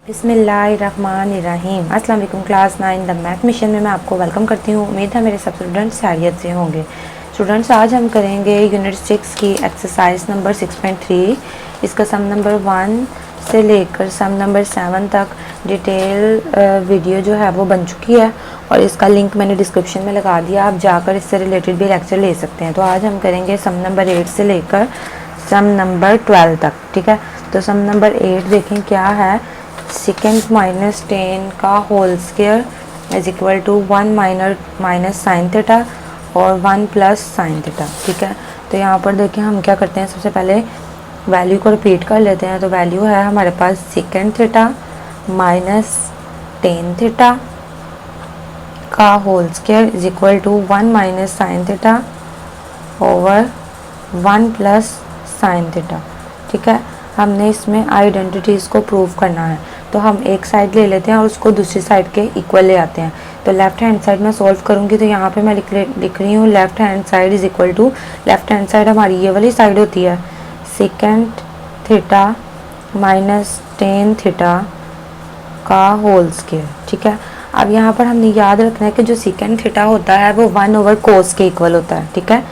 बिस्मिल्लाहिर्रहमानिर्रहीम। अस्सलाम वालेकुम क्लास 9 द मैथ मिशन में मैं आपको वेलकम करती हूँ। उम्मीद है मेरे सब स्टूडेंट्स खैरियत से होंगे। स्टूडेंट्स, आज हम करेंगे यूनिट 6 की एक्सरसाइज नंबर 6.3। इसका सम नंबर 1 से लेकर सम नंबर 7 तक डिटेल वीडियो जो है वो बन चुकी है और इसका लिंक मैंने डिस्क्रिप्शन में लगा दिया। आप जाकर इससे रिलेटेड भी लेक्चर ले सकते हैं। तो आज हम करेंगे सम नंबर 8 से लेकर सम नंबर 12 तक। ठीक है, तो सम नंबर 8 देखें क्या है। सेकेंड माइनस 10 का whole square is equal to 1 minus sine theta और 1 प्लस साइन थीटा। ठीक है, तो यहाँ पर देखें हम क्या करते हैं, सबसे पहले वैल्यू को रिपीट कर लेते हैं। तो वैल्यू है हमारे पास सेकेंड थीटा माइनस 10 थीटा का whole square is equal to 1 minus sine theta over 1 plus sine theta. ठीक है, हमने इसमें आइडेंटिटीज़ को प्रूव करना है। तो हम एक साइड ले लेते हैं और उसको दूसरी साइड के इक्वल ले आते हैं। तो लेफ्ट हैंड साइड में सॉल्व करूँगी तो यहाँ पे मैं लिख रही हूँ left hand side is equal to, left hand side हमारी ये वाली साइड होती है, सेकेंड थीटा माइनस 10 थीटा का होल स्क्वायर। ठीक है, अब यहाँ पर हमने याद रखना है कि जो सेकेंड थीटा होता है वो 1 ओवर कोस के इक्वल होता है। ठीक है,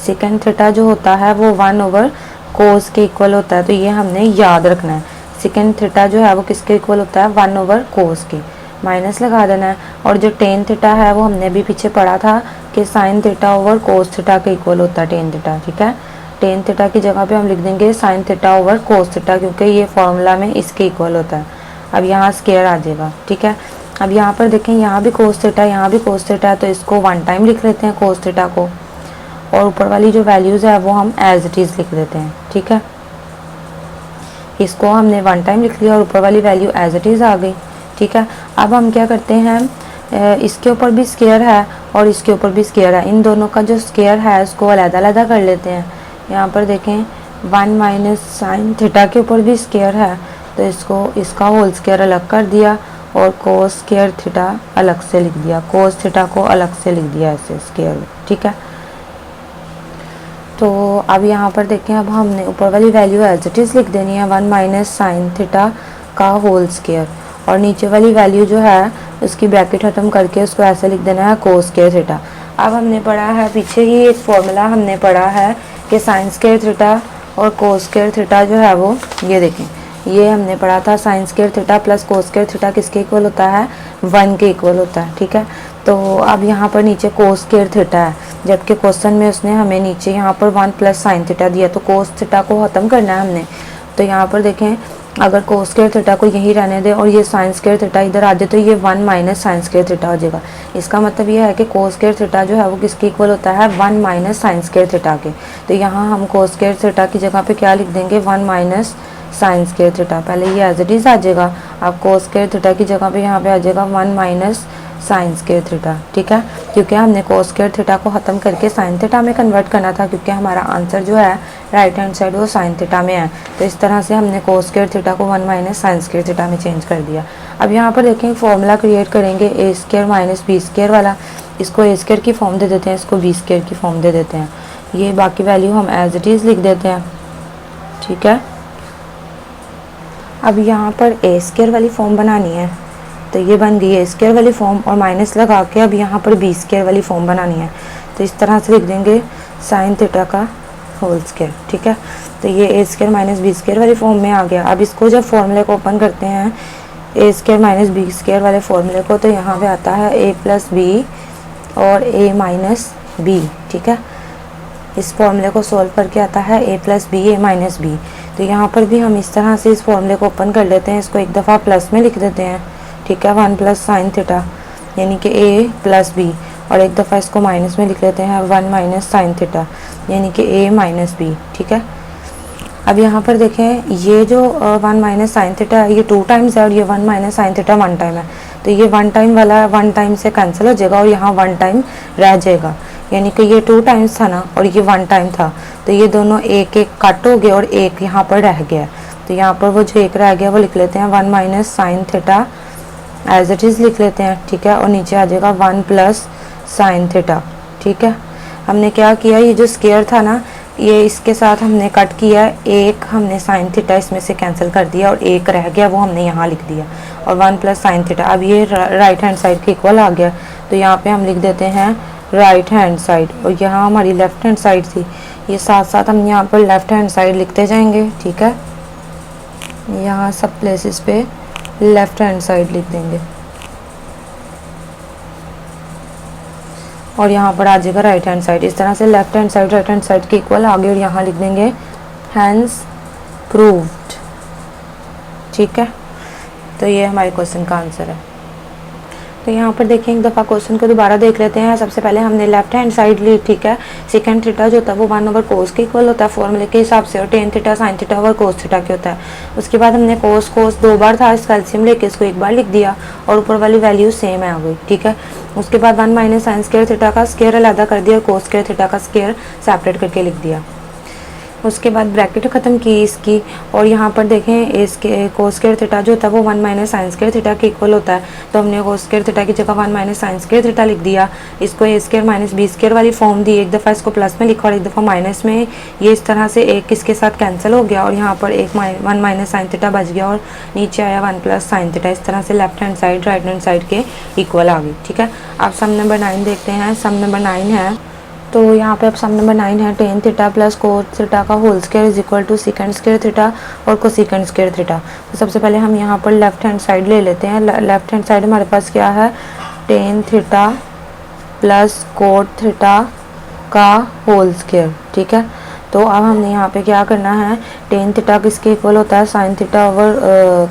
सेकेंड थीटा जो होता है वो 1 ओवर कोस के इक्वल होता है। तो ये हमने याद रखना है। सेकेंड थीटा जो है वो किसके इक्वल होता है, 1 ओवर कोस के। माइनस लगा देना है। और जो टेन थीटा है वो हमने भी पीछे पढ़ा था कि sign theta over cos theta के इक्वल होता है टेन थीटा। ठीक है, टेन थीटा की जगह पे हम लिख देंगे sign theta over cos theta, क्योंकि ये फॉर्मूला में इसके इक्वल होता है। अब यहाँ स्क्वायर आ जाएगा। ठीक है, अब यहाँ पर देखें यहाँ भी कोस थीटा यहाँ भी कोस थीटा है, तो इसको 1 टाइम लिख लेते हैं कोस थीटा को, और ऊपर वाली जो वैल्यूज़ है वो हम एज इट इज़ लिख देते हैं। ठीक है, इसको हमने 1 टाइम लिख लिया और ऊपर वाली वैल्यू एज इट इज़ आ गई। ठीक है, अब हम क्या करते हैं, इसके ऊपर भी स्क्वायर है और इसके ऊपर भी स्क्वायर है, इन दोनों का जो स्क्वायर है उसको अलग-अलग कर लेते हैं। यहाँ पर देखें 1 माइनस साइन थीटा के ऊपर भी स्क्वायर है, तो इसका होल स्क्वायर अलग कर दिया और कोस स्क्वायर थीटा अलग से लिख दिया, कोस थीटा को अलग से लिख दिया ऐसे स्क्वायर। ठीक है, तो अब यहाँ पर देखें, अब हमने ऊपर वाली वैल्यू एज इट इज़ लिख देनी है 1 माइनस साइन थीटा का होल स्क्वायर, और नीचे वाली वैल्यू जो है उसकी ब्रैकेट ख़त्म करके उसको ऐसे लिख देना है कोस स्क्वायर थीटा। अब हमने पढ़ा है पीछे ही एक फॉर्मूला हमने पढ़ा है कि साइन स्क्वायर थीटा और कोस स्क्वायर थीटा जो है वो, ये देखें, ये हमने पढ़ा था sign square theta plus cos square theta किसके इक्वल होता है, 1 के इक्वल होता है। ठीक है, तो अब यहाँ पर नीचे कोस स्क्वायर थीटा है, जबकि क्वेश्चन में उसने हमें नीचे यहाँ पर 1 प्लस साइन थीटा दिया, तो कोस थीटा को ख़त्म करना है हमने। तो यहाँ पर देखें, अगर कोस स्क्वायर थीटा को यहीं रहने दे और ये साइन स्क्वायर थीटा इधर आ जाए तो ये 1 माइनस साइन स्क्वायर थीटा हो जाएगा। इसका मतलब ये है कि कोस स्क्वायर थीटा जो है वो किसके इक्वल होता है, 1 माइनस साइन स्क्वायर थीटा के। तो यहाँ हम कोस स्क्वायर थीटा की जगह पे क्या लिख देंगे, 1 माइनस साइन स्क्वायर थीटा। पहले ये एज इट इज़ आ जाएगा, अब कोस स्क्वायर थीटा की जगह पे यहाँ पे आ जाएगा 1 माइनस साइन स्क्वायर थीटा। ठीक है, क्योंकि हमने कोस स्क्वायर थीटा को ख़त्म करके साइन थीटा में कन्वर्ट करना था, क्योंकि हमारा आंसर जो है राइट हैंड साइड वो साइन थीटा में है। तो इस तरह से हमने कोस स्क्वायर थीटा को 1 माइनस साइन स्क्वायर थीटा में चेंज कर दिया। अब यहाँ पर देखें फॉर्मूला क्रिएट करेंगे ए स्क्वायर माइनस बी स्क्वायर वाला। इसको ए स्क्वायर की फॉर्म दे देते हैं, इसको बी स्क्वायर की फॉर्म दे देते हैं। ये बाकी वैल्यू हम एज इट इज़ लिख देते हैं। ठीक है, अब यहाँ पर ए स्क्वायर वाली फॉर्म बनानी है, तो ये बन गई है स्क्वायर वाली फॉर्म, और माइनस लगा के अब यहाँ पर बी स्क्वायर वाली फॉर्म बनानी है। तो इस तरह से लिख देंगे साइन थीटा का होल स्क्वायर। ठीक है, तो ये ए स्क्वायर माइनस बी स्क्वायर वाली फॉर्म में आ गया। अब इसको जब फॉर्मूले को ओपन करते हैं ए स्क्वायर माइनस बी स्क्वायर वाले फॉर्मूले को, तो यहाँ पे आता है ए प्लस बी और ए माइनस बी। ठीक है, इस फॉर्मूले को सोल्व करके आता है ए प्लस बी ए माइनस बी। तो यहाँ पर भी हम इस तरह से इस फॉर्मूले को ओपन कर लेते हैं, इसको एक दफ़ा प्लस में लिख देते हैं। ठीक है, 1 प्लस साइन थीटा यानी कि ए प्लस बी, और एक दफ़ा इसको माइनस में लिख लेते हैं 1 माइनस साइन थीटा यानी कि ए माइनस बी। ठीक है, अब यहाँ पर देखें ये जो 1 माइनस साइन थीटा है ये 2 टाइम्स है और ये 1 माइनस साइन थीटा 1 टाइम है। तो ये 1 टाइम वाला 1 टाइम से कैंसिल हो जाएगा और यहाँ 1 टाइम रह जाएगा, यानी कि ये 2 टाइम्स था ना और ये 1 टाइम था, तो ये दोनों एक एक कट हो गए और एक यहाँ पर रह गया। तो यहाँ पर वो जो एक रह गया वो लिख लेते हैं 1 minus sine theta as it is लिख लेते हैं। ठीक है, और नीचे आ जाएगा 1 प्लस साइन थीटा। ठीक है, हमने क्या किया, ये जो स्क्वायर था ना ये इसके साथ हमने कट किया, एक हमने साइन थीटा इसमें से कैंसिल कर दिया और एक रह गया, वो हमने यहाँ लिख दिया, और 1 प्लस साइन थीटा। अब ये राइट हैंड साइड के इक्वल आ गया, तो यहाँ पे हम लिख देते हैं राइट हैंड साइड, और यहाँ हमारी लेफ्ट हैंड साइड थी, ये साथ साथ हम यहाँ पर लेफ्ट हैंड साइड लिखते जाएंगे। ठीक है, यहाँ सब प्लेसेस पे लेफ्ट हैंड साइड लिख देंगे, और यहाँ पर आ जाएगा राइट हैंड साइड। इस तरह से left hand side right hand side के इक्वल आ गए, और यहाँ लिख देंगे हैंस प्रूव्ड। ठीक है, तो ये हमारे क्वेश्चन का आंसर है। तो यहाँ पर देखें, एक दफ़ा क्वेश्चन को दोबारा देख लेते हैं। सबसे पहले हमने लेफ्ट हैंड साइड ली, ठीक है। सेकंड थीटा जो होता है वो 1 ओवर कोस के इक्वल होता है फॉर्मूले के हिसाब से, और tan theta sine theta over cos theta के होता है। उसके बाद हमने कोस कोस 2 बार था, इसका एलसीएम लेके इसको 1 बार लिख दिया, और ऊपर वाली वैल्यू सेम है आ गई। ठीक है, उसके बाद 1 माइनस साइन स्क्वायर थीटा का स्क्वायर अलग कर दिया, और कोस स्क्वायर थीटा का स्क्वायर सेपरेट करके लिख दिया। उसके बाद ब्रैकेट ख़त्म की इसकी, और यहाँ पर देखें इसके कोस स्क्वायर थीटा जो होता है वो 1 माइनस साइन स्क्वायर थीटा के इक्वल होता है, तो हमने कोस स्क्वायर थीटा की जगह 1 माइनस साइन स्क्वायर थीटा लिख दिया। इसको ए स्क्वायर माइनस बी स्क्वायर वाली फॉर्म दी, एक दफ़ा इसको प्लस में लिखा और एक दफ़ा माइनस में। ये इस तरह से एक इसके साथ कैंसिल हो गया, और यहाँ पर 1 माइनस साइन थीटा बच गया, और नीचे आया 1 प्लस साइन थीटा। इस तरह से left hand side right hand side के इक्वल आ गई। ठीक है, अब सम नंबर 9 देखते हैं। सम नंबर 9 है, तो यहाँ पे अब सम नंबर 9 है, tan theta plus cos theta का whole square is equal to second square theta और कोसेकंड स्क्वायर थीटा। तो सबसे पहले हम यहाँ पर लेफ्ट हैंड साइड ले लेते हैं। लेफ्ट हैंड साइड हमारे पास क्या है, tan theta plus cot theta का होल स्क्वायर। ठीक है, तो अब हमने यहाँ पे क्या करना है, टेन थीटा किसके इक्वल होता है, sine theta over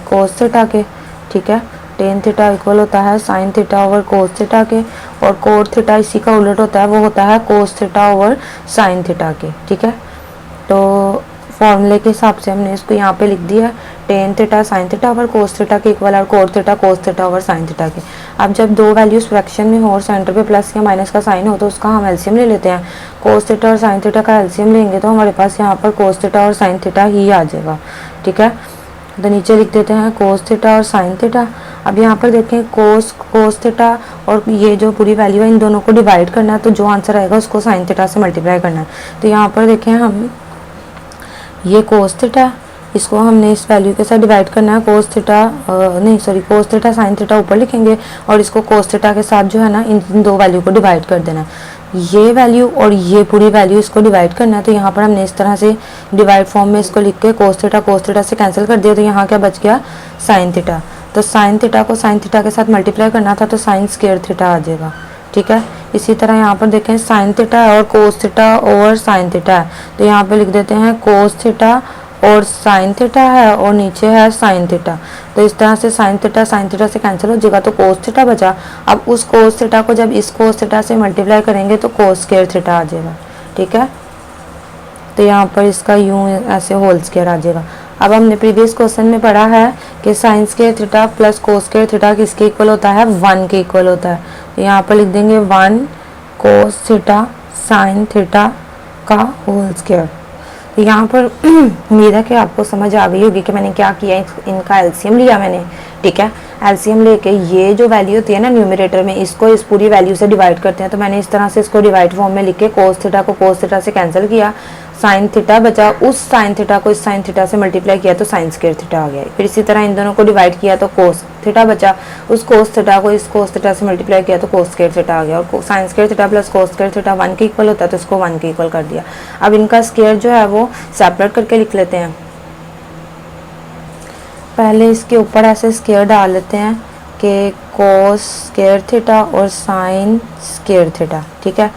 cos theta के। ठीक है, टेन थीटा इक्वल होता है sine theta over cos theta के, और कोट थीटा इसी का उलट होता है, वो होता है cos theta over sine theta के। ठीक है, तो फॉर्मूले के हिसाब से हमने इसको यहाँ पे लिख दिया, tan theta sine theta over cos theta के इक्वल, और cot theta cos theta over sine theta के। अब जब दो वैल्यूज फ्रैक्शन में हो और सेंटर पे प्लस या माइनस का साइन हो, तो उसका हम एलसीएम ले लेते हैं। कोस थीटा और साइन थीटा का एलसीएम लेंगे तो हमारे पास यहाँ पर कोस थीटा और साइन थीटा ही आ जाएगा। ठीक है, तो नीचे लिख देते हैं कोस थीटा और साइन थीटा। अब यहाँ पर देखें कोस थीटा और ये जो पूरी वैल्यू है इन दोनों को डिवाइड करना है, तो जो आंसर आएगा उसको साइन थीटा से मल्टीप्लाई करना है। तो यहाँ पर देखें हम ये कोस थीटा, इसको हमने इस वैल्यू के साथ डिवाइड करना है, कोस थीटा साइन थीटा ऊपर लिखेंगे, और इसको कोस थीटा के साथ जो है ना इन दो वैल्यू को डिवाइड कर देना है। ये वैल्यू और ये पूरी वैल्यू इसको डिवाइड करना है, तो यहाँ पर हमने इस तरह से डिवाइड फॉर्म में इसको लिख के कोस थीटा से कैंसिल कर दिया, तो यहाँ क्या बच गया, साइन थीटा। तो साइन थीटा को साइन थीटा के साथ मल्टीप्लाई करना था, तो साइन स्क्वायर थीटा आ जाएगा। ठीक है, इसी तरह यहाँ पर देखें साइन थीटा और cos theta over sine theta है, तो यहाँ पे लिख देते हैं कोस थीटा और साइन थीटा है, और नीचे है साइन थीटा। तो इस तरह से साइन थीटा से कैंसिल हो जाएगा, तो कोस थीटा बचा। अब उस कोस थीटा को जब इस कोस थीटा से मल्टीप्लाई करेंगे तो कोस स्क्वायर थीटा आ जाएगा। ठीक है, तो यहाँ पर इसका यूं ऐसे होल स्क्वायर आ जाएगा। अब हमने प्रीवियस क्वेश्चन में पढ़ा है कि sine square theta plus cos square theta किसके इक्वल होता है, 1 के इक्वल होता है। तो यहाँ पर लिख देंगे 1 कोस थीटा साइन थीटा का होल स्क्वायर। तो यहाँ पर उम्मीद है कि आपको समझ आ गई होगी कि मैंने क्या किया, इनका एलसीएम लिया मैंने। ठीक है, एलसीएम लेके ये जो वैल्यू होती है ना न्यूमरेटर में, इसको इस पूरी वैल्यू से डिवाइड करते हैं, तो मैंने इस तरह से इसको डिवाइड फॉर्म में लिख के कोस थीटा को कोस थीटा से कैंसिल किया, साइन थीटा बचा, उस साइन थीटा को इस साइन थीटा से मल्टीप्लाई किया तो साइन स्क्वायर थीटा आ गया। फिर इसी तरह इन दोनों को डिवाइड किया तो कोस थीटा बचा, उस कोस थीटा को इस कोस थीटा से मल्टीप्लाई किया तो कोस स्क्वायर थीटा आ गया, और sign square theta plus cos square theta 1 के इक्वल होता है, तो इसको 1 के इक्वल कर दिया। अब इनका स्क्वायर जो है वो सेपरेट करके लिख लेते हैं। पहले इसके ऊपर ऐसे स्क्वायर डाल लेते हैं कि कोस स्क्वायर थीटा और साइन स्क्वायर थीटा। ठीक है,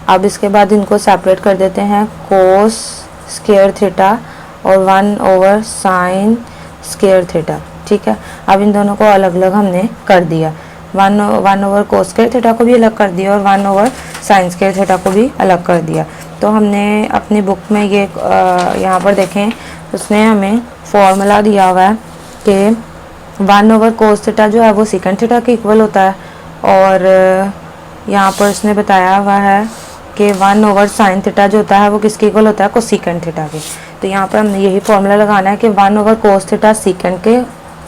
अब इसके बाद इनको सेपरेट कर देते हैं, कोस स्क्वायर थीटा और 1 ओवर साइन स्क्वायर थीटा। ठीक है, अब इन दोनों को अलग अलग हमने कर दिया, 1 ओवर कोस स्क्वायर थीटा को भी अलग कर दिया और 1 ओवर साइन स्क्वायर थीटा को भी अलग कर दिया। तो हमने अपनी बुक में ये यहाँ पर देखें, उसने हमें फॉर्मूला दिया हुआ है कि 1 ओवर कोस थीटा जो है वो सेकंड थीटा के इक्वल होता है, और यहाँ पर उसने बताया हुआ है कि 1 ओवर साइन थीटा जो होता है वो किसके इक्वल होता है, कोसेकंड थीटा के। तो यहाँ पर हमने यही फॉर्मूला लगाना है कि 1 ओवर कोस थीटा सेकंड के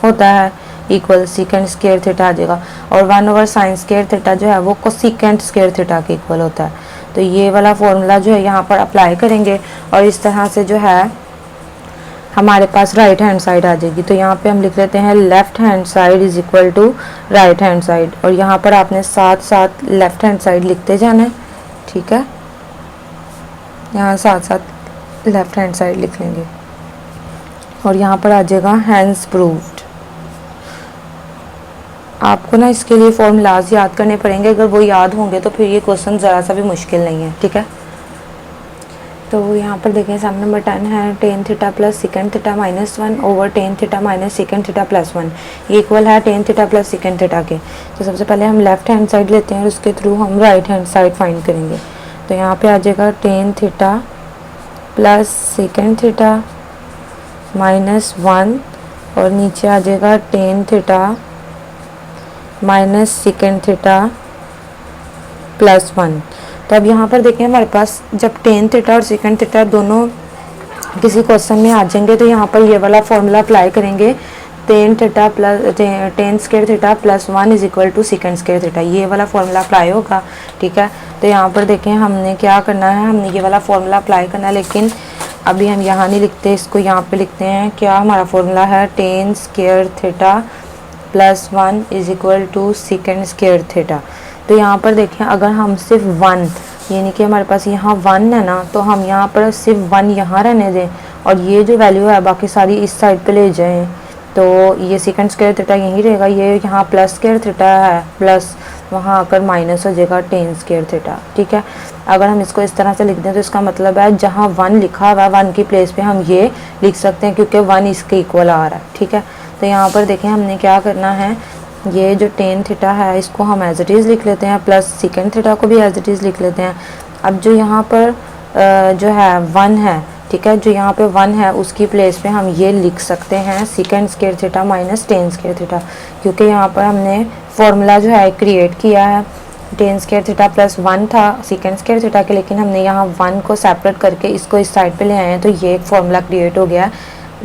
होता है इक्वल सेकंड स्क्वायर थीटा आ जाएगा, और 1 ओवर साइन स्क्वायर थीटा जो है वो कोसेकंड स्क्वायर थीटा के इक्वल होता है। तो ये वाला फॉर्मूला जो है यहाँ पर अप्लाई करेंगे और इस तरह से जो है हमारे पास राइट हैंड साइड आ जाएगी। तो यहाँ पे हम लिख लेते हैं left hand side is equal to right hand side, और यहाँ पर आपने साथ साथ लेफ़्ट हैंड साइड लिखते जाना है, ठीक है। यहाँ साथ साथ लेफ़्ट हैंड साइड लिख लेंगे और यहाँ पर आ जाएगा हैंस प्रूव्ड। आपको ना इसके लिए फॉर्मूलाज याद करने पड़ेंगे, अगर वो याद होंगे तो फिर ये क्वेश्चन ज़रा सा भी मुश्किल नहीं है, ठीक है। तो यहाँ पर देखें सम नंबर 10 है tan theta plus second theta minus 1 over tan theta minus second theta plus 1, ये इक्वल है tan theta plus second theta के। तो सबसे पहले हम लेफ़्ट हैंड साइड लेते हैं और उसके थ्रू हम राइट हैंड साइड फाइंड करेंगे। तो यहाँ पे आ जाएगा ten theta plus second theta minus 1 और नीचे आ जाएगा tan theta minus second theta plus 1। तो अब यहाँ पर देखें हमारे पास जब टेन थीटा और सेकेंड थीटा दोनों किसी क्वेश्चन में आ जाएंगे तो यहाँ पर ये वाला फॉर्मूला अप्लाई करेंगे, tan theta plus tan square theta plus 1 is equal to second square theta, ये वाला फॉर्मूला अप्लाई होगा, ठीक है। तो यहाँ पर देखें हमने क्या करना है, हमने ये वाला फॉर्मूला अप्लाई करना है, लेकिन अभी हम यहाँ नहीं लिखते, इसको यहाँ पे लिखते हैं। क्या हमारा फॉर्मूला है, tan square theta plus 1 is equal to second square theta. तो यहाँ पर देखें अगर हम सिर्फ 1 यानी कि हमारे पास यहाँ 1 है ना, तो हम यहाँ पर सिर्फ 1 यहाँ रहने दें और ये जो वैल्यू है बाकी सारी इस साइड पे ले जाएं, तो ये सेकंड स्क्वायर थीटा यहीं रहेगा, ये यहाँ प्लस स्क्वायर थीटा है प्लस वहाँ आकर माइनस हो जाएगा टेन स्क्वायर थीटा, ठीक है। अगर हम इसको इस तरह से लिख दें तो इसका मतलब है जहाँ 1 लिखा हुआ है 1 की प्लेस पे हम ये लिख सकते हैं क्योंकि 1 इसके इक्वल आ रहा है, ठीक है। तो यहाँ पर देखें हमने क्या करना है, ये जो टेन थीटा है इसको हम एज इट इज़ लिख लेते हैं, प्लस सेकेंड थीटा को भी एज इट इज़ लिख लेते हैं। अब जो यहाँ पर जो है 1 है, ठीक है, जो यहाँ पे 1 है उसकी प्लेस पे हम ये लिख सकते हैं second square theta minus tan square theta, क्योंकि यहाँ पर हमने फॉर्मूला जो है क्रिएट किया है। टेन स्क्वायर थीटा प्लस 1 था सेकेंड स्क्वायर थीटा के, लेकिन हमने यहाँ 1 को सेपरेट करके इसको इस साइड पे ले आए हैं, तो ये एक फॉर्मूला क्रिएट हो गया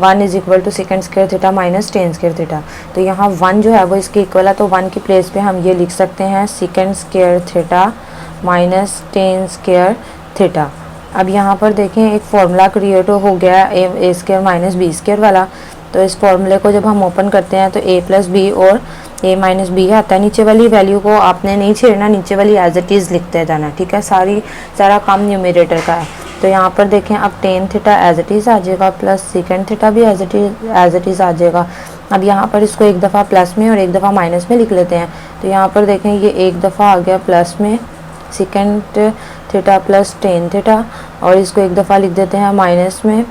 1 is equal to second square theta minus tan square theta. तो यहाँ 1 जो है वो इसके इक्वल है, तो 1 की प्लेस पे हम ये लिख सकते हैं second square theta minus tan square theta. अब यहाँ पर देखें एक फॉर्मूला क्रिएट हो गया ए स्क्वायर माइनस बी स्क्वायर वाला। तो इस फॉर्मूले को जब हम ओपन करते हैं तो a प्लस बी और a माइनस बी आता है। नीचे वाली वैल्यू को आपने नहीं छेड़ना, नीचे वाली एज इट इज़ लिखते जाना, ठीक है। सारा काम न्यूमरेटर का है। तो यहाँ पर देखें अब tan theta as it is आ जाएगा प्लस सेकेंड थीटा भी एज इट इज़ आ जाएगा। अब यहाँ पर इसको एक दफ़ा प्लस में और एक दफ़ा माइनस में लिख लेते हैं। तो यहाँ पर देखें ये एक दफ़ा आ गया प्लस में second theta plus tan theta, और इसको एक दफ़ा लिख देते हैं माइनस में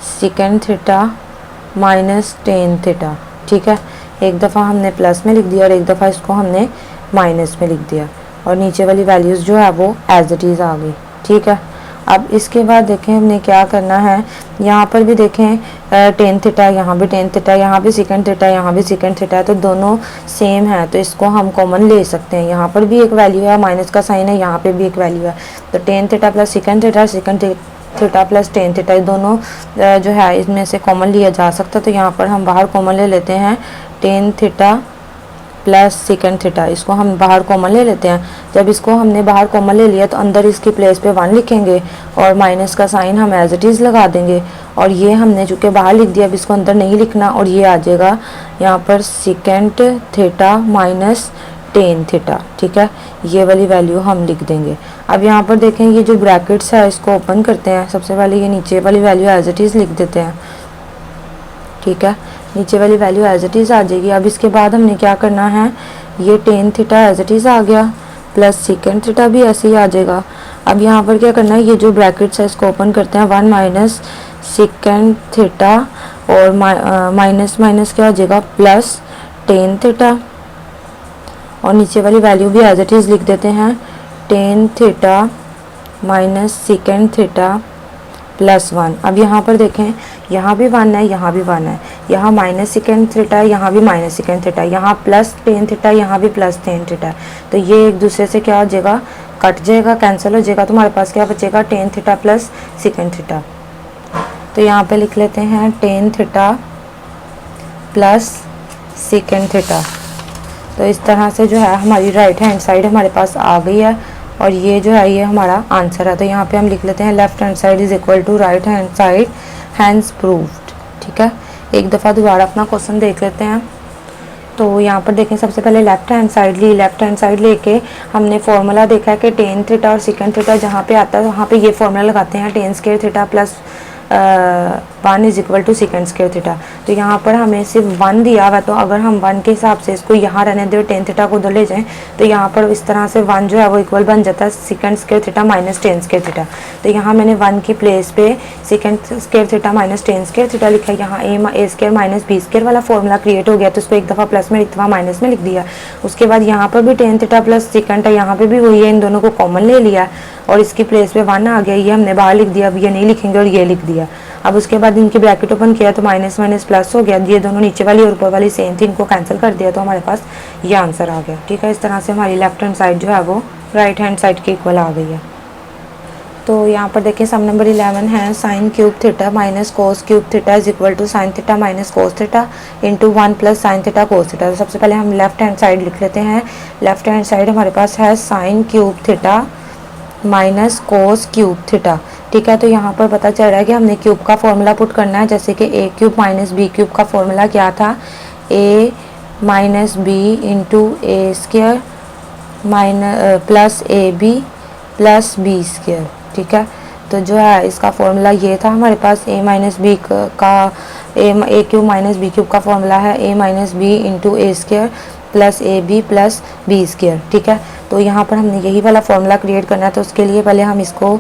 second theta minus tan theta, ठीक है। एक दफ़ा हमने प्लस में लिख दिया और एक दफ़ा इसको हमने माइनस में लिख दिया, और नीचे वाली वैल्यूज़ जो है वो एज इट इज़ आ गई, ठीक है। अब इसके बाद देखें हमने क्या करना है, यहाँ पर भी देखें टेन थीटा, यहाँ भी टेन थीटा, यहाँ भी सेकेंड थीटा, यहाँ भी सेकेंड थीटा है, तो दोनों सेम है, तो इसको हम कॉमन ले सकते हैं। यहाँ पर भी एक वैल्यू है, माइनस का साइन है, यहाँ पे भी एक वैल्यू है, तो ten theta plus second theta, second theta plus tan theta, ये दोनों जो है इसमें से कॉमन लिया जा सकता है। तो यहाँ पर हम बाहर कॉमन ले लेते हैं ten theta plus second theta, इसको हम बाहर कॉमन ले लेते हैं। जब इसको हमने बाहर कॉमन ले लिया तो अंदर इसकी प्लेस पे 1 लिखेंगे और माइनस का साइन हम एज इट इज़ लगा देंगे, और ये हमने चूँकि बाहर लिख दिया, अब इसको अंदर नहीं लिखना, और ये आ जाएगा यहाँ पर second theta minus tan theta, ठीक है। ये वाली वैल्यू हम लिख देंगे। अब यहाँ पर देखें ये जो ब्रैकेट्स है इसको ओपन करते हैं। सबसे पहले ये नीचे वाली वैल्यू एज इट इज़ लिख देते हैं, ठीक है। नीचे वाली वैल्यू एज इट इज़ आ जाएगी। अब इसके बाद हमने क्या करना है, ये tan theta as it is आ गया प्लस सेकेंड थीटा भी ऐसे ही आ जाएगा। अब यहाँ पर क्या करना है, ये जो ब्रैकेट्स है इसको ओपन करते हैं, 1 माइनस सेकेंड थीटा और माइनस माइनस क्या हो जाएगा प्लस टेन थीटा, और नीचे वाली वैल्यू भी एज इट इज़ लिख देते हैं tan theta minus second theta plus 1। अब यहाँ पर देखें यहाँ भी 1 है, यहाँ भी 1 है, यहाँ माइनस सेकेंड थीटा है, यहाँ भी माइनस सेकेंड थीटा, यहाँ प्लस टेन थीटा, यहाँ भी प्लस टेन थीटा। तो ये एक दूसरे से क्या हो जाएगा, कट जाएगा, कैंसिल हो जाएगा। तो हमारे पास क्या बचेगा, ten theta plus second theta. तो यहाँ पे लिख लेते हैं ten theta plus second theta. तो इस तरह से जो है हमारी राइट हैंड साइड हमारे पास आ गई है, और ये जो है ये हमारा आंसर है। तो यहाँ पे हम लिख लेते हैं left hand side is equal to right hand side, hence proved. ठीक है, एक दफ़ा दोबारा अपना क्वेश्चन देख लेते हैं। तो यहाँ पर देखें, सबसे पहले लेफ्ट हैंड साइड ली, लेफ्ट हैंड साइड लेके हमने फार्मूला देखा है कि टेन थीटा और सेकंड थीटा जहाँ पे आता है वहाँ पे ये फार्मूला लगाते हैं, tan square theta plus 1 is equal to second square theta. तो यहाँ पर हमें सिर्फ 1 दिया हुआ, तो अगर हम 1 के हिसाब से इसको यहाँ रहने दें, टेन थीटा को उधर ले जाएं, तो यहाँ पर इस तरह से 1 जो है वो इक्वल बन जाता है second square theta minus tan square theta. तो यहाँ मैंने 1 की प्लेस पे second square theta minus tan square theta लिखा है। यहाँ ए स्क्वायर माइनस बी स्क्वायर वाला फॉर्मूला क्रिएट हो गया, तो इसको एक दफ़ा प्लस में एक दफ़ा माइनस में लिख दिया। उसके बाद यहाँ पर भी टेन थीटा प्लस सेकंड है, यहाँ पे भी वही है, इन दोनों को कॉमन ले लिया और इसकी प्लेस पे 1 आ गया, ये हमने बाहर लिख दिया। अब ये नहीं लिखेंगे और ये लिख दिया। अब उसके बाद इनकी ब्रैकेट ओपन किया तो माइनस माइनस प्लस हो गया, ये दोनों नीचे वाली और ऊपर वाली सेम थी, इनको कैंसिल कर दिया तो हमारे पास ये आंसर आ गया। ठीक है, इस तरह से हमारी लेफ्ट हैंड साइड जो है वो राइट हैंड साइड के इक्वल आ गई है। तो यहाँ पर देखिए सम नंबर 11 है sine cube theta minus cos cube theta is equal to sine theta minus cos theta into 1 plus sine theta cos theta. तो सबसे पहले हम लेफ्ट हैंड साइड लिख लेते हैं। लेफ्ट हैंड साइड हमारे पास है sine cube theta minus cos cube theta. ठीक है, तो यहाँ पर पता चल रहा है कि हमने क्यूब का फॉर्मूला पुट करना है, जैसे कि a cube minus B cube का फॉर्मूला क्या था, a minus B into A square minus plus A b plus B square. ठीक है, तो जो है इसका फॉर्मूला ये था हमारे पास, ए माइनस बी का a cube minus B cube का फॉर्मूला है a minus B into A square plus A b plus B square. ठीक है, तो यहाँ पर हमने यही वाला फॉर्मूला क्रिएट करना है, तो उसके लिए पहले हम इसको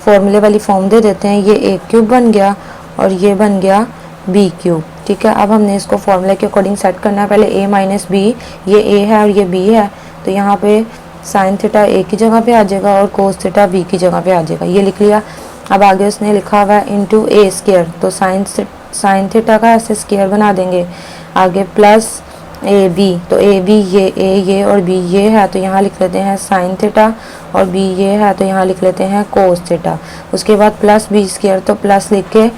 फॉर्मूले वाली फॉर्म दे देते हैं। ये ए क्यूब बन गया और ये बन गया बी क्यूब। ठीक है, अब हमने इसको फॉर्मूले के अकॉर्डिंग सेट करना है। पहले ए माइनस बी, ये ए है और ये बी है, तो यहाँ पे साइन थीटा ए की जगह पे आ जाएगा और कोस थीटा बी की जगह पे आ जाएगा, ये लिख लिया। अब आगे उसने लिखा हुआ है इंटू ए स्क्वायर, तो साइन थीटा का ऐसे स्क्वायर बना देंगे। आगे प्लस ए बी, तो ए बी ये और बी ये है, तो यहाँ लिख लेते हैं साइन थीटा और बी ये है, तो यहाँ लिख लेते हैं कोस थीटा। उसके बाद प्लस बी स्क्वायर, तो प्लस लिख के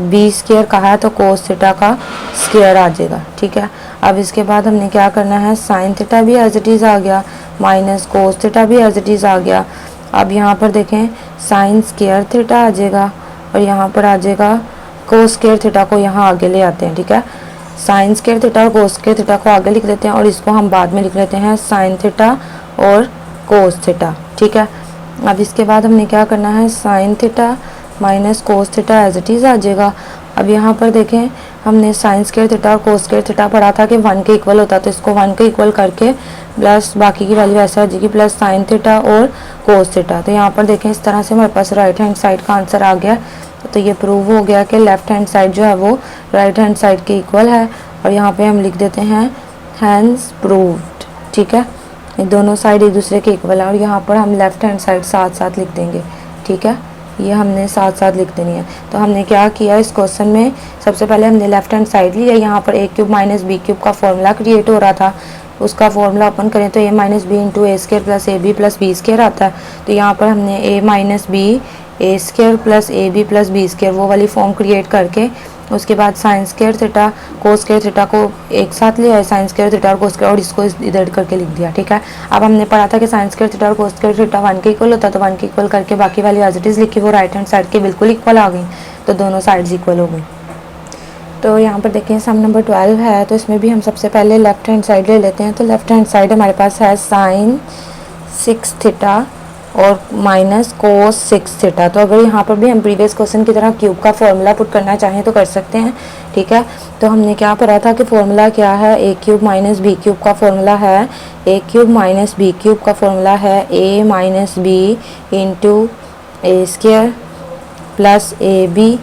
बी स्क्वायर कहा है तो कोस थीटा का स्क्वायर आ जाएगा। ठीक है, अब इसके बाद हमने क्या करना है, साइन थीटा भी एज इट इज़ आ गया माइनस कोस थीटा भी एज इट इज़ आ गया। अब यहाँ पर देखें साइन स्क्वायर थीटा आ जाएगा और यहाँ पर आ जाएगा कोस स्क्वायर थीटा को यहाँ आगे ले आते हैं। ठीक है, साइन स्क्वायर थीटा और कोस स्क्वायर थीटा को आगे लिख लेते हैं और इसको हम बाद में लिख लेते हैं साइन थीटा और कोस थीटा। ठीक है, अब इसके बाद हमने क्या करना है, sine theta minus cos theta as it is आ जाएगा। अब यहाँ पर देखें हमने साइन स्क्वायर थीटा और कोस स्क्वायर थीटा पढ़ा था कि 1 के इक्वल होता है, तो इसको 1 के इक्वल करके प्लस बाकी की वैल्यू ऐसे आ जाएगी प्लस साइन थीटा और कोस थीटा। तो यहाँ पर देखें इस तरह से हमारे पास राइट हैंड साइड का आंसर आ गया। तो ये प्रूव हो गया कि लेफ्ट हैंड साइड जो है वो राइट हैंड साइड के इक्वल है और यहाँ पे हम लिख देते हैं हैंस प्रूव्ड। ठीक है, ये दोनों साइड एक दूसरे के इक्वल है और यहाँ पर हम लेफ्ट हैंड साइड साथ साथ लिख देंगे। ठीक है, ये हमने साथ साथ लिख देनी है। तो हमने क्या किया इस क्वेश्चन में, सबसे पहले हमने लेफ्ट हैंड साइड लिया, यहाँ पर a cube minus B cube का फॉर्मूला क्रिएट हो रहा था, उसका फॉर्मूला ओपन करें तो a minus B into A square plus A b plus B square आता है। तो यहाँ पर हमने a minus b a square plus A b plus B square वो वाली फॉर्म क्रिएट करके उसके बाद sine square theta cos square theta को एक साथ ले आए, साइन स्क्वायर थीटा और कोस स्क्वायर, और इसको इधर करके लिख दिया। ठीक है, अब हमने पढ़ा था कि साइन स्क्वायर थीटा और कोस स्क्वायर थीटा 1 के इक्वल होता है, तो 1 के इक्वल करके बाकी वाली एज इट इज़ लिखी, वो राइट हैंड साइड के बिल्कुल इक्वल आ गई, तो दोनों साइड्स इक्वल हो गई। तो यहाँ पर देखिए सम नंबर 12 है, तो इसमें भी हम सबसे पहले लेफ्ट हैंड साइड ले लेते हैं। तो लेफ्ट हैंड साइड हमारे पास है साइन 6 थीटा और माइनस कोस 6 थीटा। तो अगर यहाँ पर भी हम प्रीवियस क्वेश्चन की तरह क्यूब का फॉर्मूला पुट करना चाहें तो कर सकते हैं। ठीक है, तो हमने क्या पढ़ा था कि फॉर्मूला क्या है, a cube minus B cube का फॉर्मूला है, a cube minus B cube का फॉर्मूला है a minus B into A square plus A b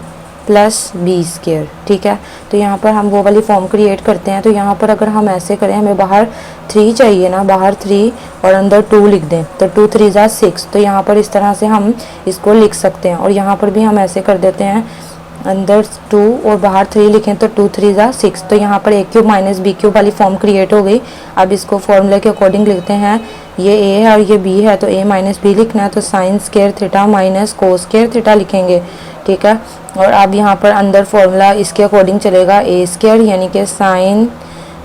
plus B square. ठीक है, तो यहाँ पर हम वो वाली फॉर्म क्रिएट करते हैं। तो यहाँ पर अगर हम ऐसे करें, हमें बाहर 3 चाहिए ना, बाहर 3 और अंदर 2 लिख दें, तो 2 3 ज़ा 6, तो यहाँ पर इस तरह से हम इसको लिख सकते हैं। और यहाँ पर भी हम ऐसे कर देते हैं, अंदर 2 और बाहर 3 लिखें तो 2 3 ज़ा 6, तो यहाँ पर a cube minus B cube वाली फॉर्म क्रिएट हो गई। अब इसको फॉर्मूले के अकॉर्डिंग लिखते हैं, ये ए है और ये बी है, तो ए माइनस बी लिखना है, तो sign square theta minus cos square theta लिखेंगे। ठीक है, और अब यहाँ पर अंदर फॉर्मूला इसके अकॉर्डिंग चलेगा, ए स्क्वायर यानी कि साइन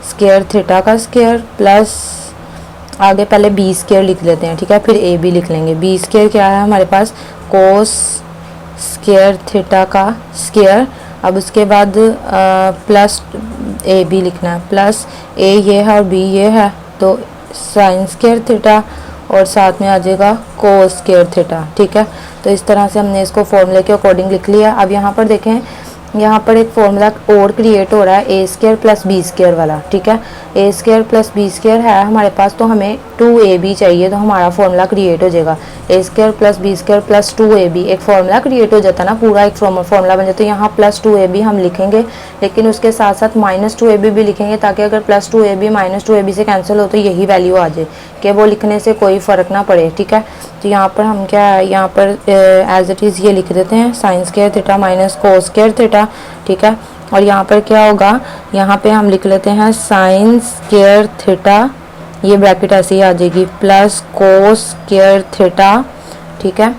स्क्वायर थीटा का स्क्वायर प्लस आगे पहले बी स्क्वायर लिख लेते हैं, ठीक है, फिर ए बी लिख लेंगे। बी स्क्वायर क्या है हमारे पास, कोस स्क्वायर थीटा का स्क्वायर। अब उसके बाद प्लस ए बी लिखना है, प्लस ए ये है और बी ये है, तो साइन स्क्वायर थीटा और साथ में आ जाएगा कोस स्क्वायर थीटा, ठीक है। तो इस तरह से हमने इसको फॉर्मूले के अकॉर्डिंग लिख लिया। अब यहाँ पर देखें, यहाँ पर एक फॉर्मूला और क्रिएट हो रहा है ए स्क्वायर प्लस बी स्क्वायर वाला, ठीक है। ए स्क्वायर प्लस बी स्क्वायर है हमारे पास, तो हमें 2ab चाहिए, तो हमारा फॉर्मूला क्रिएट हो जाएगा a square plus B square plus 2ab। एक फॉर्मूला क्रिएट हो जाता है ना, पूरा एक फॉर्मूला बन जाता है। तो यहाँ प्लस 2ab हम लिखेंगे, लेकिन उसके साथ साथ माइनस 2ab भी लिखेंगे, ताकि अगर प्लस 2ab माइनस 2ab से कैंसिल हो तो यही वैल्यू आ जाए, कि वो लिखने से कोई फ़र्क ना पड़े, ठीक है। तो यहाँ पर हम क्या है, यहाँ पर एज इट इज़ ये लिख देते हैं, sign square theta minus cos square theta, ठीक है। और यहाँ पर क्या होगा, यहाँ पे हम लिख लेते हैं साइन स्क्वायर थीटा, ये ब्रैकेट ऐसे ही आ जाएगी, प्लस कोस स्क्वायर थीटा, ठीक है।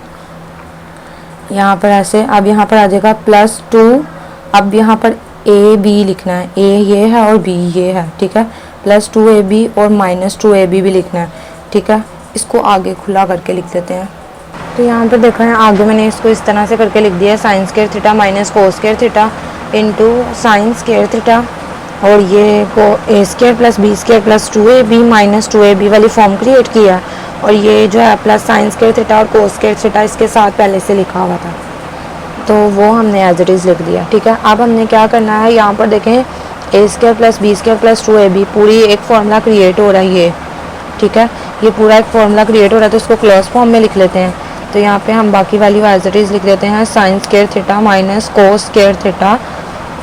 यहाँ पर ऐसे, अब यहाँ पर आ जाएगा प्लस 2। अब यहाँ पर ए बी लिखना है, ए ये है और बी ये है, ठीक है, प्लस 2ab और माइनस 2ab भी लिखना है, ठीक है। इसको आगे खुला करके लिख देते हैं। तो यहाँ पर देखा है, आगे मैंने इसको इस तरह से करके लिख दिया है, sine square theta minus cos square theta into sine square theta, और ये को a square plus B square plus 2ab minus 2ab वाली फॉर्म क्रिएट किया। और ये जो है प्लस साइन स्क्वायर थीटा और कोस स्क्वायर थीटा इसके साथ पहले से लिखा हुआ था, तो वो हमने एज इट इज़ लिख दिया, ठीक है। अब हमने क्या करना है, यहाँ पर देखें a square plus B square plus 2ab पूरी एक फॉर्मूला क्रिएट हो रहा है ये, ठीक है, ये पूरा एक फॉर्मूला क्रिएट हो रहा है, तो इसको क्लोज फॉर्म में लिख लेते हैं। तो यहाँ पे हम बाकी वैल्यू एज इट इज़ लिख देते हैं, sign square theta minus cos square theta.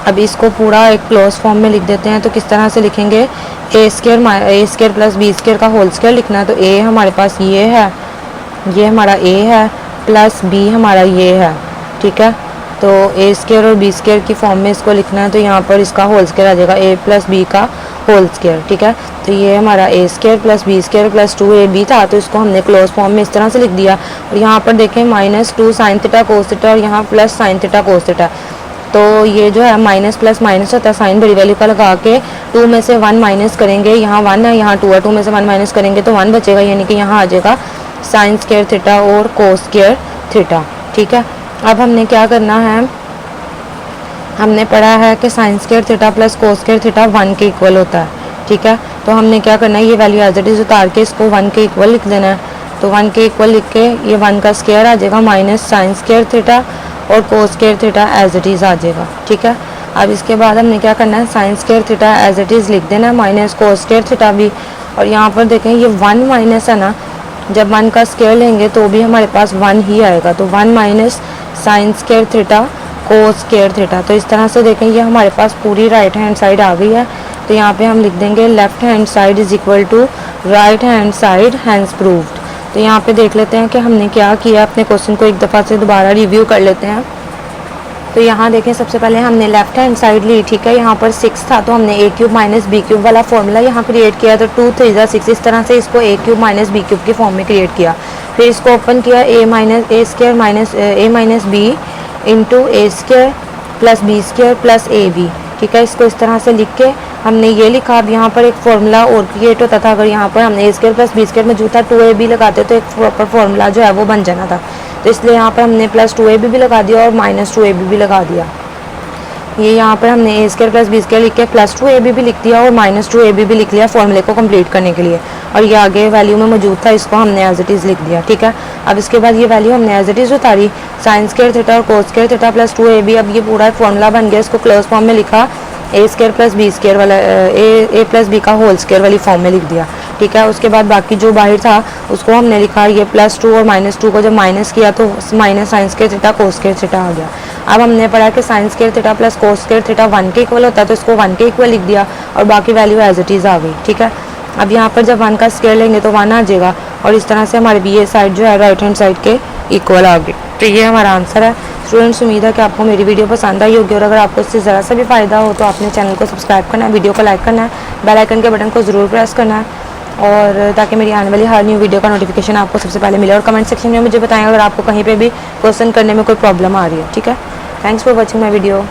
अब इसको पूरा एक क्लोज फॉर्म में लिख देते हैं। तो किस तरह से लिखेंगे, ए स्क्वायर प्लस बी स्क्वायर का होल स्क्वायर लिखना है, तो ए हमारे पास ये है, ये हमारा ए है, प्लस बी हमारा ये है, ठीक है। तो ए स्क्वायर और बी स्क्वायर की फॉर्म में इसको लिखना है, तो यहाँ पर इसका होल स्क्वायर आ जाएगा, ए प्लस बी का होल स्क्वायर, ठीक है। तो ये हमारा a square plus B square plus 2ab था, तो इसको हमने क्लोज फॉर्म में इस तरह से लिख दिया। और यहाँ पर देखें minus 2 sign theta cos theta और यहाँ plus sine theta cos theta, तो ये जो है माइनस प्लस माइनस होता है, साइन बड़ी वैल्यू का लगा के 2 में से 1 माइनस करेंगे, यहाँ 1 है यहाँ 2 है, 2 में से 1 माइनस करेंगे तो 1 बचेगा, यानी कि यहाँ आ जाएगा साइन स्क्वायर थीटा और कोस स्क्वायर थीटा, ठीक है। अब हमने क्या करना है, हमने पढ़ा है कि sine square theta plus cos square theta 1 के इक्वल होता है, ठीक है। तो हमने क्या करना है, ये वैल्यू एज इट इज़ उतार के इसको 1 के इक्वल लिख देना है। तो 1 के इक्वल लिख के ये 1 का स्क्वायर आ जाएगा माइनस साइन स्क्वायर थीटा और cos square theta as it is आ जाएगा, ठीक है। अब इसके बाद हमने क्या करना है, sine square theta as it is लिख देना है, माइनस कोस स्क्वायर थीटा भी। और यहाँ पर देखें ये 1 माइनस है ना, जब 1 का स्क्वायर लेंगे तो भी हमारे पास 1 ही आएगा, तो 1 minus sine square theta cos square theta. तो इस तरह से देखें ये हमारे पास पूरी राइट हैंड साइड आ गई है। तो यहाँ पे हम लिख देंगे left hand side is equal to right hand side, hence proved. तो यहाँ पे देख लेते हैं कि हमने क्या किया, अपने क्वेश्चन को एक दफ़ा से दोबारा रिव्यू कर लेते हैं। तो यहाँ देखें सबसे पहले हमने लेफ्ट हैंड साइड ली, ठीक है। यहाँ पर 6 था तो हमने a cube minus B cube वाला फॉर्मूला यहाँ क्रिएट किया, तो 2 3 6 इस तरह से इसको a cube minus B cube की फॉर्म में क्रिएट किया। फिर इसको ओपन किया, a square minus a minus B into A square plus B square plus A B, ठीक है। इसको इस तरह से लिख के हमने ये लिखा। अब यहाँ पर एक फॉर्मूला और क्रिएट होता था, अगर यहाँ पर हमने ए स्क्वायर प्लस बी स्क्वायर में जो था 2ab लगाते तो एक प्रॉपर फॉर्मूला जो है वो बन जाना था। तो इसलिए यहाँ पर हमने प्लस 2ab भी लगा दिया और माइनस 2ab भी लगा दिया। ये यहाँ पर हमने ए स्क्वायर प्लस बी स्क्वायर लिख के प्लस 2ab भी लिख दिया और माइनस 2ab भी लिख लिया फॉर्मूले को कंप्लीट करने के लिए। और ये आगे वैल्यू में मौजूद था, इसको हमने एज इट इज़ लिख दिया, ठीक है। अब इसके बाद ये वैल्यू हमने एज इट इज़ उतारी, साइन स्क्वायर थीटा और cos square theta plus 2ab। अब ये पूरा फॉर्मूला बन गया, इसको क्लोज फॉर्म में लिखा, ए स्क्वायर प्लस बी स्क्वायर वाला ए प्लस बी का होल स्क्वायर वाली फॉर्म में लिख दिया, ठीक है। उसके बाद बाकी जो बाहर था उसको हमने लिखा, ये प्लस 2 और माइनस 2 को जब माइनस किया तो minus sine square theta cos square theta आ गया। अब हमने पढ़ा कि sine square theta plus cos square theta 1 के इक्वल होता है, तो इसको 1 के इक्वल लिख दिया और बाकी वैल्यू एज इट इज़ आ गई, ठीक है। अब यहाँ पर जब 1 का स्क्वायर लेंगे तो 1 आ जाएगा और इस तरह से हमारी बी ए साइड जो है राइट हैंड साइड के इक्वल आ गई। तो ये हमारा आंसर है। स्टूडेंट्स, उम्मीद है कि आपको मेरी वीडियो पसंद आई होगी और अगर आपको इससे ज़रा सा भी फ़ायदा हो तो आपने चैनल को सब्सक्राइब करना है, वीडियो को लाइक करना है, बेल आइकन के बटन को ज़रूर प्रेस करना है, और ताकि मेरी आने वाली हर न्यू वीडियो का नोटिफिकेशन आपको सबसे पहले मिले। और कमेंट सेक्शन में मुझे बताएं अगर आपको कहीं पे भी क्वेश्चन करने में कोई प्रॉब्लम आ रही है, ठीक है। Thanks for watching my video.